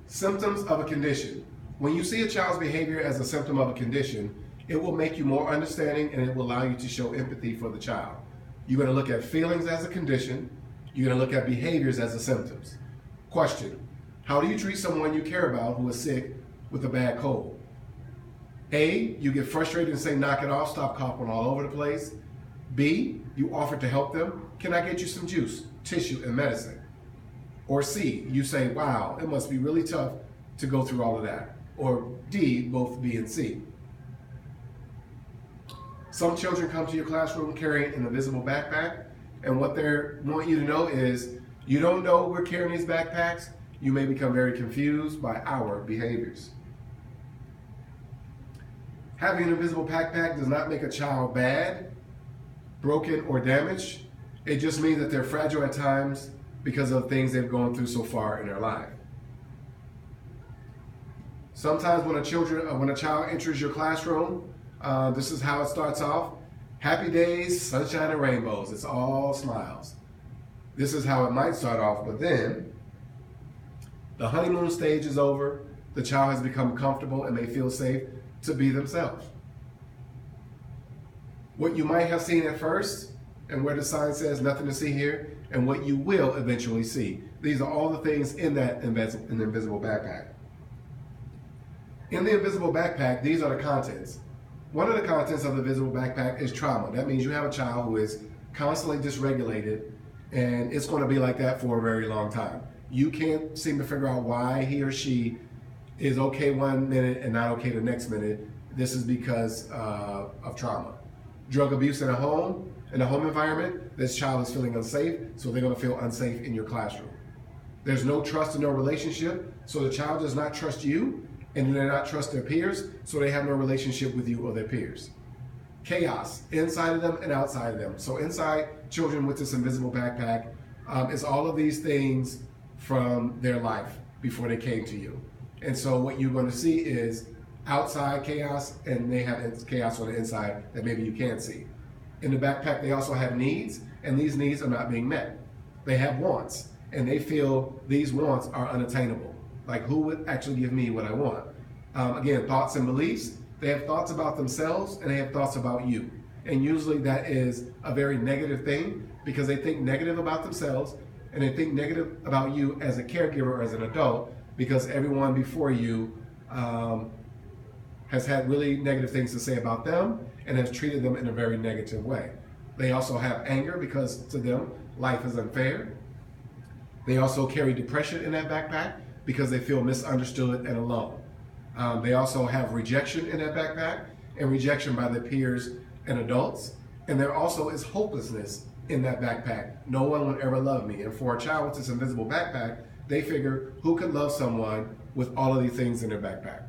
Symptoms of a condition. When you see a child's behavior as a symptom of a condition, it will make you more understanding and it will allow you to show empathy for the child. You're going to look at feelings as a condition. You're going to look at behaviors as the symptoms. Question: how do you treat someone you care about who is sick with a bad cold? A, you get frustrated and say, knock it off, stop coughing all over the place. B, you offer to help them. Can I get you some juice, tissue, and medicine? Or C, you say, wow, it must be really tough to go through all of that. Or D, both B and C. Some children come to your classroom carrying an invisible backpack, and what they want you to know is, you don't know we're carrying these backpacks, you may become very confused by our behaviors. Having an invisible backpack does not make a child bad, broken, or damaged. It just means that they're fragile at times because of things they've gone through so far in their life. Sometimes when a child enters your classroom, this is how it starts off. Happy days, sunshine and rainbows. It's all smiles. This is how it might start off, but then the honeymoon stage is over. The child has become comfortable and they feel safe to be themselves. What you might have seen at first, and where the sign says nothing to see here, and what you will eventually see. These are all the things in that invisible backpack. In the invisible backpack, these are the contents. One of the contents of the invisible backpack is trauma. That means you have a child who is constantly dysregulated, and it's going to be like that for a very long time. You can't seem to figure out why he or she is okay one minute and not okay the next minute. This is because of trauma. Drug abuse in a home environment, this child is feeling unsafe, so they're going to feel unsafe in your classroom. There's no trust and no relationship, so the child does not trust you, and they do not trust their peers, so they have no relationship with you or their peers. Chaos inside of them and outside of them. So inside children with this invisible backpack is all of these things from their life before they came to you. And so what you're going to see is outside chaos, and they have chaos on the inside that maybe you can't see. In the backpack, they also have needs, and these needs are not being met. They have wants, and they feel these wants are unattainable. Like, who would actually give me what I want? Again, thoughts and beliefs. They have thoughts about themselves, and they have thoughts about you. And usually that is a very negative thing, because they think negative about themselves, and they think negative about you as a caregiver or as an adult, because everyone before you has had really negative things to say about them and has treated them in a very negative way. They also have anger because to them, life is unfair. They also carry depression in that backpack because they feel misunderstood and alone. They also have rejection in that backpack, and rejection by their peers and adults. And there also is hopelessness in that backpack. No one would ever love me. And for a child with this invisible backpack, they figure, who could love someone with all of these things in their backpack?